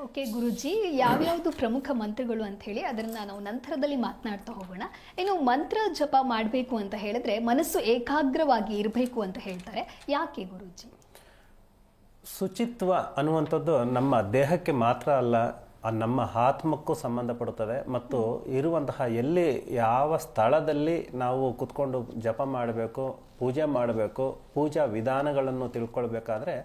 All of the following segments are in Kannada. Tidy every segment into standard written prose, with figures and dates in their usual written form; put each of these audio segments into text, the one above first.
ಓಕೆ ಗುರುಜಿ, ಯಾವ್ಯಾವುದು ಪ್ರಮುಖ ಮಂತ್ರಗಳು ಅಂತ ಹೇಳಿ ಅದನ್ನ ನಾವು ನಂತರದಲ್ಲಿ ಮಾತನಾಡ್ತಾ ಹೋಗೋಣ. ಇನ್ನು ಮಂತ್ರ ಜಪ ಮಾಡಬೇಕು ಅಂತ ಹೇಳಿದ್ರೆ ಮನಸ್ಸು ಏಕಾಗ್ರವಾಗಿ ಇರಬೇಕು ಅಂತ ಹೇಳ್ತಾರೆ. ಯಾಕೆ ಗುರುಜಿ? ಶುಚಿತ್ವ ಅನ್ನುವಂಥದ್ದು ನಮ್ಮ ದೇಹಕ್ಕೆ ಮಾತ್ರ ಅಲ್ಲ, ನಮ್ಮ ಆತ್ಮಕ್ಕೂ ಸಂಬಂಧಪಡುತ್ತದೆ. ಮತ್ತು ಇರುವಂತಹ ಎಲ್ಲಿ ಯಾವ ಸ್ಥಳದಲ್ಲಿ ನಾವು ಕುತ್ಕೊಂಡು ಜಪ ಮಾಡಬೇಕು, ಪೂಜೆ ಮಾಡಬೇಕು, ಪೂಜಾ ವಿಧಾನಗಳನ್ನು ತಿಳ್ಕೊಳ್ಬೇಕಾದ್ರೆ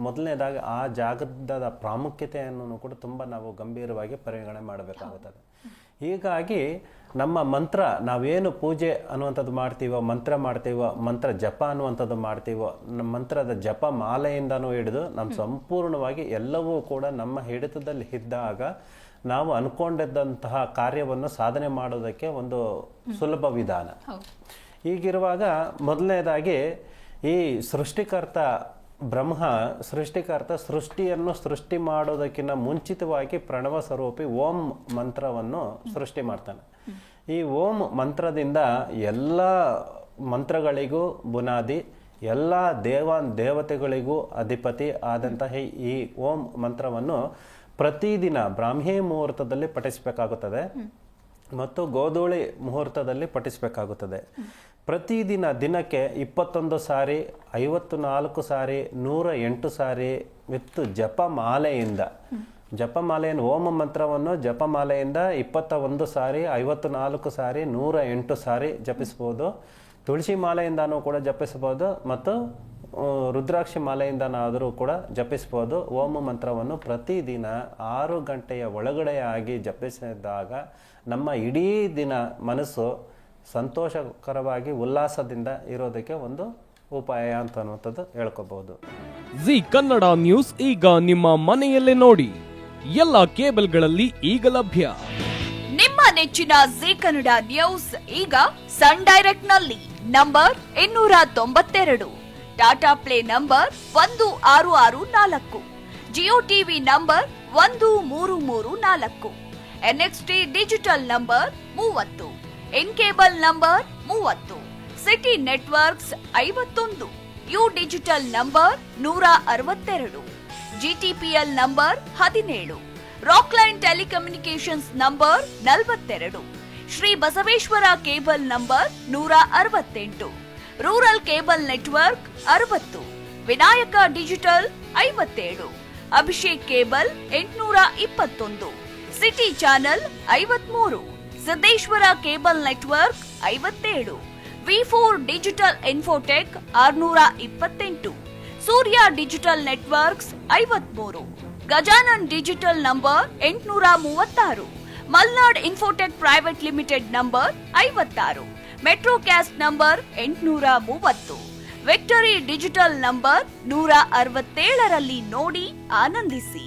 ಮೊದಲನೇದಾಗಿ ಆ ಜಾಗದ ಪ್ರಾಮುಖ್ಯತೆಯನ್ನು ಕೂಡ ತುಂಬ ನಾವು ಗಂಭೀರವಾಗಿ ಪರಿಗಣನೆ ಮಾಡಬೇಕಾಗುತ್ತದೆ. ಹೀಗಾಗಿ ನಮ್ಮ ಮಂತ್ರ, ನಾವೇನು ಪೂಜೆ ಅನ್ನುವಂಥದ್ದು ಮಾಡ್ತೀವೋ, ಮಂತ್ರ ಮಾಡ್ತೀವೋ, ಮಂತ್ರ ಜಪ ಅನ್ನುವಂಥದ್ದು ಮಾಡ್ತೀವೋ, ನಮ್ಮ ಮಂತ್ರದ ಜಪ ಮಾಲೆಯಿಂದನೂ ಹಿಡಿದು ನಮ್ಮ ಸಂಪೂರ್ಣವಾಗಿ ಎಲ್ಲವೂ ಕೂಡ ನಮ್ಮ ಹಿಡಿತದಲ್ಲಿ ಇದ್ದಾಗ ನಾವು ಅನ್ಕೊಂಡಿದ್ದಂತಹ ಕಾರ್ಯವನ್ನು ಸಾಧನೆ ಮಾಡೋದಕ್ಕೆ ಒಂದು ಸುಲಭ ವಿಧಾನ. ಹೀಗಿರುವಾಗ ಮೊದಲನೇದಾಗಿ ಈ ಸೃಷ್ಟಿಕರ್ತ ಬ್ರಹ್ಮ ಸೃಷ್ಟಿಯನ್ನು ಸೃಷ್ಟಿ ಮಾಡೋದಕ್ಕಿಂತ ಮುಂಚಿತವಾಗಿ ಪ್ರಣವ ಸ್ವರೂಪಿ ಓಂ ಮಂತ್ರವನ್ನು ಸೃಷ್ಟಿ ಮಾಡ್ತಾನೆ. ಈ ಓಂ ಮಂತ್ರದಿಂದ ಎಲ್ಲ ಮಂತ್ರಗಳಿಗೂ ಬುನಾದಿ, ಎಲ್ಲ ದೇವತೆಗಳಿಗೂ ಅಧಿಪತಿ ಆದಂತಹ ಈ ಓಂ ಮಂತ್ರವನ್ನು ಪ್ರತಿದಿನ ಬ್ರಾಹ್ಮಿ ಮುಹೂರ್ತದಲ್ಲಿ ಪಠಿಸಬೇಕಾಗುತ್ತದೆ ಮತ್ತು ಗೋಧೂಳಿ ಮುಹೂರ್ತದಲ್ಲಿ ಪಠಿಸಬೇಕಾಗುತ್ತದೆ. ಪ್ರತಿದಿನ ದಿನಕ್ಕೆ 21 ಸಾರಿ, 54 ಸಾರಿ, 108 ಸಾರಿ ವಿತ್ ಜಪಮಾಲೆಯನ್ನು ಓಂ ಮಂತ್ರವನ್ನು ಜಪಮಾಲೆಯಿಂದ 21 ಸಾರಿ, 54 ಸಾರಿ, 108 ಸಾರಿ ಜಪಿಸ್ಬೋದು. ತುಳಸಿ ಮಾಲೆಯಿಂದನೂ ಕೂಡ ಜಪಿಸ್ಬೋದು ಮತ್ತು ರುದ್ರಾಕ್ಷಿ ಮಾಲೆಯಿಂದನಾದರೂ ಕೂಡ ಜಪಿಸ್ಬೋದು. ಓಂ ಮಂತ್ರವನ್ನು ಪ್ರತಿದಿನ 6 ಗಂಟೆಯ ಒಳಗಡೆಯಾಗಿ ಜಪಿಸಿದಾಗ ನಮ್ಮ ಇಡೀ ದಿನ ಮನಸ್ಸು ಸಂತೋಷಕರವಾಗಿ ಉಲ್ಲಾಸದಿಂದ ಇರೋದಕ್ಕೆ ಒಂದು ಉಪಾಯ ಅಂತ ಅನ್ನುವಂಥದ್ದು ಹೇಳ್ಕೋಬಹುದು. ಜಿ ಕನ್ನಡ ನ್ಯೂಸ್ ಈಗ ನಿಮ್ಮ ಮನೆಯಲ್ಲೇ ನೋಡಿ, ಎಲ್ಲ ಕೇಬಲ್ಗಳಲ್ಲಿ ಈಗ ಲಭ್ಯ. ನಿಮ್ಮ ನೆಚ್ಚಿನ ಜಿ ಕನ್ನಡ ನ್ಯೂಸ್ ಈಗ ಸನ್ ಡೈರೆಕ್ಟ್ ನಲ್ಲಿ number 292, Tata Play number 1664, Jio TV number 1334, NXT digital number 30, in cable number 30, City networks 51, U digital number 162, GTPL number 17, Rockline telecommunications number 42, Shri Basaveshwara cable number 168, rural cable network 60, Vinayaka digital 57, Abhishek cable 821, City channel 53, Siddeshwara cable network 57, ವಿ4 digital Infotech 628, Surya digital networks 53, Gajanan digital number 836, Malnad Infotech private limited number 56, Metrocast number 830, Victory digital number 167ರಲ್ಲಿ ನೋಡಿ ಆನಂದಿಸಿ.